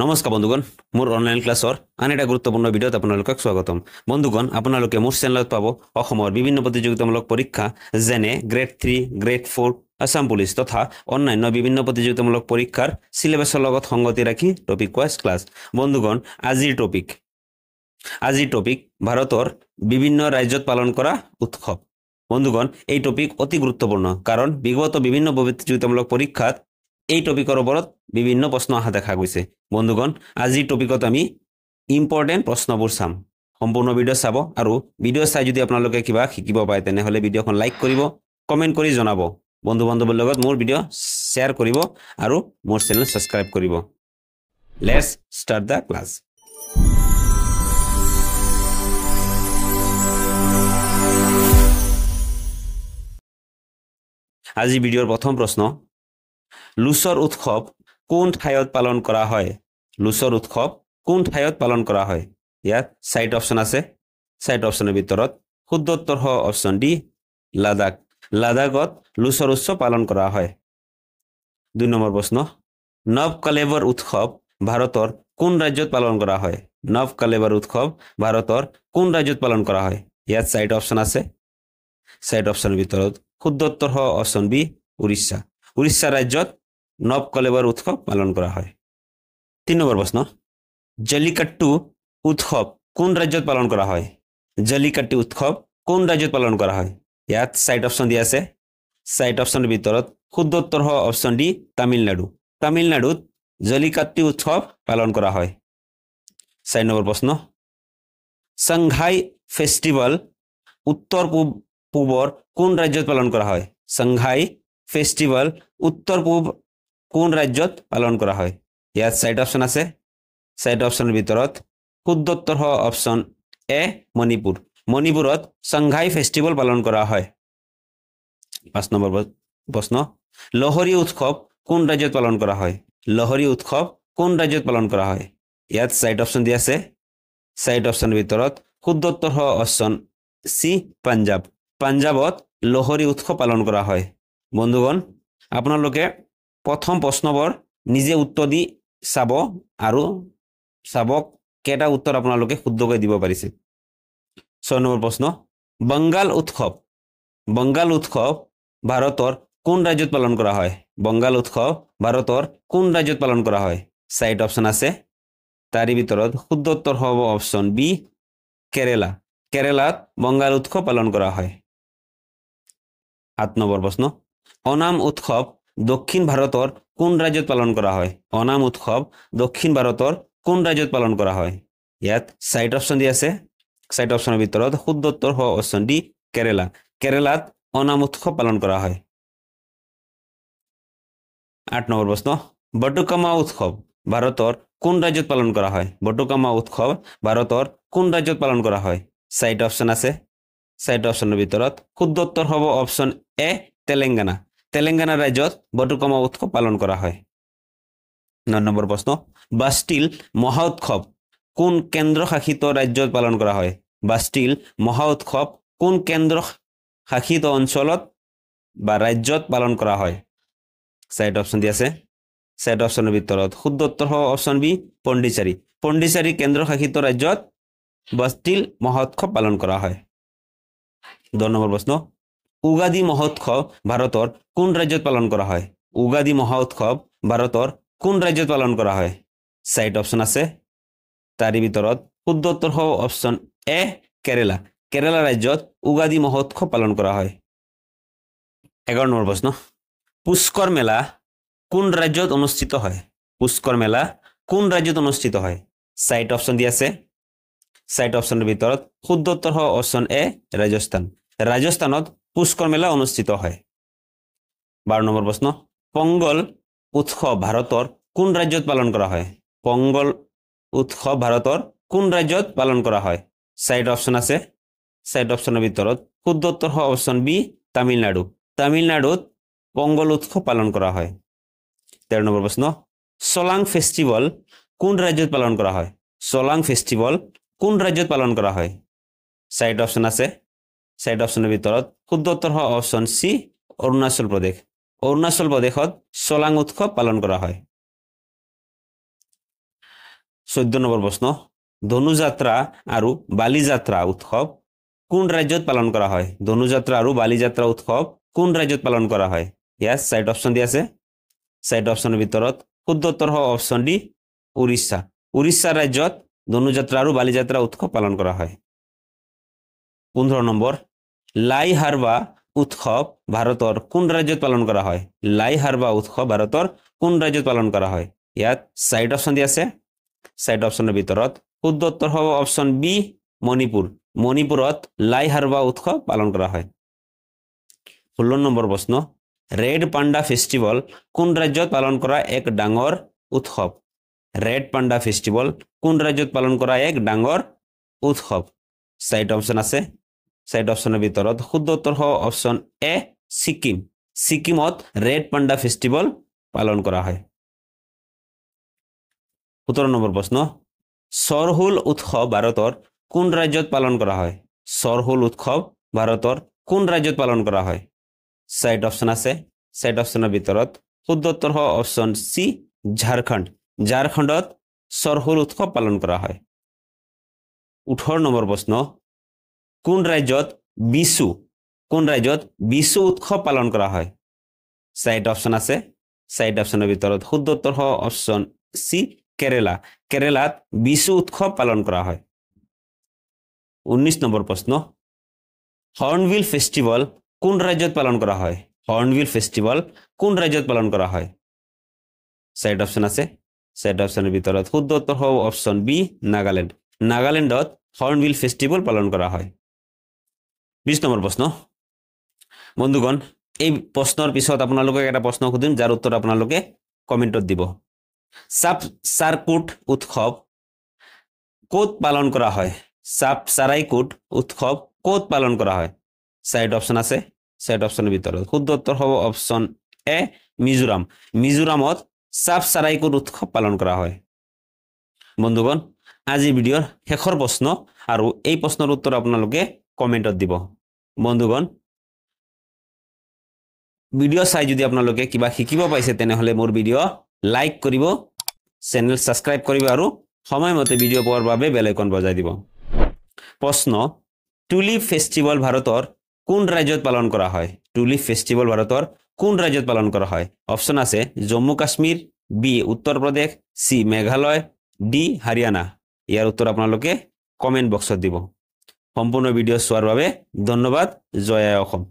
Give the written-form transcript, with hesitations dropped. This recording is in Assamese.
নমস্কাৰ বন্ধুগণ মোৰ অনলাইন ক্লাছৰ আন এটা গুৰুত্বপূৰ্ণ ভিডিঅ'ত আপোনালোকক স্বাগতম বন্ধুগণ আপোনালোকে মোৰ চেনেলত পাব অসমৰ বিভিন্ন প্ৰতিযোগিতামূলক পৰীক্ষা যেনে গ্ৰেড 3 গ্ৰেড 4 আসাম পুলিচ তথা অন্যান্য বিভিন্ন প্ৰতিযোগিতামূলক পৰীক্ষাৰ সিলেবাসৰ লগত সংগতি ৰাখি টপিক ওয়াইজ ক্লাছ বন্ধুগণ আজিৰ টপিক ভাৰতৰ বিভিন্ন ৰাজ্যত পালন কৰা উৎসৱ বন্ধুগণ এই টপিক অতি গুৰুত্বপূৰ্ণ কাৰণ বিগত বিভিন্ন প্ৰতিযোগিতামূলক পৰীক্ষাত এই টপিকৰ ওপৰত বিভিন্ন প্ৰশ্ন আহা দেখা গৈছে বন্ধুগণ আজি টপিকত আমি ইম্পৰ্টেন্ট প্ৰশ্নবোৰ চাম সম্পূৰ্ণ ভিডিঅ চাব আৰু ভিডিঅ চাই যদি আপোনালোকে কিবা শিকিব পায় তেনেহলে ভিডিঅখন লাইক কৰিব কমেন্ট কৰি জনাব বন্ধু বান্ধৱৰ লগত মোৰ ভিডিঅ শেয়াৰ কৰিব আৰু মোৰ চেনেল সাবস্ক্ৰাইব কৰিব লেটস ষ্টাৰ্ট দা ক্লাছ আজি ভিডিঅৰ প্ৰথম প্ৰশ্ন লুচৰ উৎসৱ কোন ঠাইত পালন কৰা হয় লুচৰ উৎসৱ কোন ঠাইত পালন কৰা হয় ইয়াত সাইট অপচন আছে সাইট অপচনৰ ভিতৰত শুদ্ধ উত্তৰ হ অপচন ডি লাদাখত লুচৰ উৎসৱ পালন কৰা হয় 2 নম্বৰ প্ৰশ্ন নৱকলেবৰ উৎসৱ ভাৰতৰ কোন ৰাজ্যত পালন কৰা হয় নৱকলেবৰ উৎসৱ ভাৰতৰ কোন ৰাজ্যত পালন কৰা হয় ইয়াত সাইট অপচন আছে সাইট অপচনৰ ভিতৰত শুদ্ধ উত্তৰ হ অপচন বি উৰিষ্যা ৰাজ্যত নৱকলেবৰ উৎসৱ পালন কৰা হয় 3 নম্বৰ প্ৰশ্ন জল্লিকট্টু উৎসৱ কোন ৰাজ্যত পালন কৰা হয় জল্লিকট্টু উৎসৱ কোন ৰাজ্যত পালন কৰা হয় ইয়াত সাইট অপচন দিয়া আছে সাইট অপচনৰ ভিতৰত শুদ্ধ উত্তৰ হ অপচন ডি তামিলনাডুত জল্লিকট্টু উৎসৱ পালন কৰা হয় 4 নম্বৰ প্ৰশ্ন সংঘাই ফেষ্টিভেল উত্তৰ পূবৰ কোন ৰাজ্যত পালন কৰা হয় সংঘাই ফেষ্টিভেল উত্তৰ পূব কোন ৰাজ্যত পালন কৰা হয় ইয়াত সাইট অপচন আছে সাইট অপচনৰ ভিতৰত শুদ্ধ উত্তৰ হ অপচন এ মণিপুৰত সংঘাই ফেষ্টিভেল পালন কৰা হয় 5 নম্বৰ প্ৰশ্ন লোহৰী উৎসৱ কোন ৰাজ্যত পালন কৰা হয় লোহৰী উৎসৱ কোন ৰাজ্যত পালন কৰা হয় ইয়াত সাইট অপচন দিয়া আছে সাইট অপচনৰ ভিতৰত শুদ্ধ উত্তৰ হ অপচন সি পাঞ্জাবত লোহৰী উৎসৱ পালন কৰা হয় বন্ধুগণ আপোনালোকে প্ৰথম প্ৰশ্নবোৰ নিজে উত্তৰ দি চাব আৰু চাবক কেটা উত্তৰ আপোনালোকে শুদ্ধকৈ দিব পাৰিছে 6 নম্বৰ প্ৰশ্ন বংগাল উৎসৱ ভাৰতৰ কোন ৰাজ্যত পালন কৰা হয় বংগাল উৎসৱ ভাৰতৰ কোন ৰাজ্যত পালন কৰা হয় সাইট অপচন আছে তাৰি ভিতৰত শুদ্ধ উত্তৰ হ'ব অপচন বি কেৰালাত বংগাল উৎসৱ পালন কৰা হয় 7 নম্বৰ প্ৰশ্ন ওনাম উৎসৱ দক্ষিণ ভাৰতৰ কোন ৰাজ্যত পালন কৰা হয় ওনাম উৎসৱ দক্ষিণ ভাৰতৰ কোন ৰাজ্যত পালন কৰা হয় ইয়াত সাইট অপচন দি আছে সাইট অপচনৰ ভিতৰত শুদ্ধ উত্তৰ হ অপচন ডি কেৰালাত ওনাম উৎসৱ পালন কৰা হয় 8 নম্বৰ প্ৰশ্ন বটুকামা উৎসৱ ভাৰতৰ কোন ৰাজ্যত পালন কৰা হয় বটুকামা উৎসৱ ভাৰতৰ কোন ৰাজ্যত পালন কৰা হয় সাইট অপচন আছে সাইট অপচনৰ ভিতৰত শুদ্ধ উত্তৰ হ'ব অপচন এ তেলেংগানা ৰাজ্যত বটুকামা উৎসৱ পালন কৰা হয় 9 নম্বৰ প্ৰশ্ন বাষ্টিল মহা উৎসৱ কোন কেন্দ্ৰ শাসিত ৰাজ্যত পালন কৰা হয় বাষ্টিল মহা উৎসৱ কোন কেন্দ্ৰ শাসিত অঞ্চলত বা ৰাজ্যত পালন কৰা হয় সাইট অপচন দি আছে সাইট অপচনৰ ভিতৰত শুদ্ধ উত্তৰ হ'ব অপচন বি পণ্ডিচাৰী কেন্দ্ৰ শাসিত ৰাজ্যত বাষ্টিল মহা উৎসৱ পালন কৰা হয় 10 নম্বৰ প্ৰশ্ন উগাদি মহোৎসৱ ভাৰতৰ কোন ৰাজ্যত পালন কৰা হয় উগাদি মহোৎসৱ ভাৰতৰ কোন ৰাজ্যত পালন কৰা হয় সাইট অপচন আছে তাৰি ভিতৰত শুদ্ধ উত্তৰ হ'ব অপচন এ কেৰালা ৰাজ্যত উগাদি মহোৎসৱ পালন কৰা হয় 11 নম্বৰ প্ৰশ্ন পুষ্কৰ মেলা কোন ৰাজ্যত অনুষ্ঠিত হয় পুষ্কৰ মেলা কোন ৰাজ্যত অনুষ্ঠিত হয় সাইট অপচন দি আছে সাইট অপচনৰ ভিতৰত শুদ্ধ উত্তৰ হ'ব অপচন এ ৰাজস্থানত পুষ্কৰ মেলা অনুষ্ঠিত হয় 12 নম্বৰ প্ৰশ্ন পংগল উৎসৱ ভাৰতৰ কোন ৰাজ্যত পালন কৰা হয় পংগল উৎসৱ ভাৰতৰ কোন ৰাজ্যত পালন কৰা হয় সাইট অপচন আছে সাইট অপচনৰ ভিতৰত শুদ্ধ উত্তৰ হ'ব অপচন বি তামিলনাডুত পংগল উৎসৱ পালন কৰা হয় 13 নম্বৰ প্ৰশ্ন সোলাং ফেষ্টিভেল কোন ৰাজ্যত পালন কৰা হয় সোলাং ফেষ্টিভেল কোন ৰাজ্যত পালন কৰা হয় সাইট অপচন আছে সাইট অপচনৰ ভিতৰত শুদ্ধ উত্তৰ হ'ব অপচন সি অৰুণাচল প্ৰদেশত সোলাং উৎসৱ পালন কৰা হয় 14 নম্বৰ প্ৰশ্ন ধনুযাত্ৰা আৰু বালিযাত্ৰা উৎসৱ কোন ৰাজ্যত পালন কৰা হয় ধনুযাত্ৰা আৰু বালিযাত্ৰা উৎসৱ কোন ৰাজ্যত পালন কৰা হয় ইয়াত চাইট অপচন দি আছে চাইট অপচনৰ ভিতৰত শুদ্ধ উত্তৰ হ'ব অপচন ডি উৰিষ্যা উৰিষ্যা ৰাজ্যত ধনুযাত্ৰা আৰু বালিযাত্ৰা উৎসৱ পালন কৰা হয় 15 নম্বৰ লাই হাৰবা উৎসৱ ভাৰতৰ কোন ৰাজ্যত পালন কৰা হয় লাই হাৰবা উৎসৱ ভাৰতৰ কোন ৰাজ্যত পালন কৰা হয় ইয়াত চাইট অপচন দি আছে চাইট অপচনৰ ভিতৰত শুদ্ধ উত্তৰ হ'ব অপচন বি মণিপুৰ মণিপুৰত লাই হাৰবা উৎসৱ পালন কৰা হয় 16 নম্বৰ প্ৰশ্ন ৰেড পাণ্ডা ফেষ্টিভেল কোন ৰাজ্যত পালন কৰা এক ডাঙৰ উৎসৱ ৰেড পাণ্ডা ফেষ্টিভেল কোন ৰাজ্যত পালন কৰা এক ডাঙৰ উৎসৱ চাইট অপচন আছে চাইট অপচনৰ ভিতৰত শুদ্ধ উত্তৰ হ'ব অপচন এ ছিকিম ছিকিমত ৰেড পাণ্ডা ফেষ্টিভেল পালন কৰা হয় 17 নম্বৰ প্ৰশ্ন সৰহুল উৎসৱ ভাৰতৰ কোন ৰাজ্যত পালন কৰা হয় সৰহুল উৎসৱ ভাৰতৰ কোন ৰাজ্যত পালন কৰা হয় চাইট অপচন আছে চাইট অপচনৰ ভিতৰত শুদ্ধ উত্তৰ হ'ব অপচন সি ঝাৰখণ্ড ঝাৰখণ্ডত সৰহুল উৎসৱ পালন কৰা হয় 18 নম্বৰ প্ৰশ্ন কোন ৰাজ্যত বিশু উৎসৱ পালন কৰা হয় চাইট অপচন আছে চাইট অপচনৰ ভিতৰত শুদ্ধ উত্তৰ হ'ব অপচন সি কেৰেলা কেৰেলাত বিশু উৎসৱ পালন কৰা হয় 19 নম্বৰ প্ৰশ্ন হৰ্ণবিল ফেষ্টিভেল কোন ৰাজ্যত পালন কৰা হয় হৰ্ণবিল ফেষ্টিভেল কোন ৰাজ্যত পালন কৰা হয় চাইট অপচন আছে চাইট অপচনৰ ভিতৰত শুদ্ধ উত্তৰ হ'ব অপচন বি নাগালেণ্ড নাগালেণ্ডত হৰ্ণবিল ফেষ্টিভেল পালন কৰা হয় 20 নম্বৰ প্ৰশ্ন বন্ধুগণ এই প্ৰশ্নৰ পিছত আপোনালোকক এটা প্ৰশ্ন সুধিম যাৰ উত্তৰ আপোনালোকে কমেণ্টত দিব সাপ সাৰকুট উৎসৱ ক'ত পালন কৰা হয় সাপ সাৰাইকুট উৎসৱ ক'ত পালন কৰা হয় চাইট অপচন আছে চাইট অপচনৰ ভিতৰত শুদ্ধ উত্তৰ হ'ব অপচন এ মিজোৰাম মিজোৰামত সাপ সাৰাইকুট উৎসৱ পালন কৰা হয় বন্ধুগণ আজিৰ ভিডিঅ'ৰ শেষৰ প্ৰশ্ন আৰু এই প্ৰশ্নৰ উত্তৰ আপোনালোকে কমেণ্টত দিব বন্ধুগণ ভিডিঅ' চাই যদি আপোনালোকে কিবা শিকিব পাইছে তেনেহ'লে মোৰ ভিডিঅ' লাইক কৰিব চেনেল সাবস্ক্ৰাইব কৰিব আৰু সময়মতে ভিডিঅ' পোৱাৰ বাবে বেল আইকন বজাই দিব প্ৰশ্ন টুলিপ ফেষ্টিভেল ভাৰতৰ কোন ৰাজ্যত পালন কৰা হয় টুলিপ ফেষ্টিভেল ভাৰতৰ কোন ৰাজ্যত পালন কৰা হয় অপচন আছে জম্মু কাশ্মীৰ বি উত্তৰ প্ৰদেশ সি মেঘালয় ডি হাৰিয়ানা ইয়াৰ উত্তৰ আপোনালোকে কমেণ্ট বক্সত দিব সম্পূৰ্ণ ভিডিঅ' চোৱাৰ বাবে ধন্যবাদ জয় আই অসম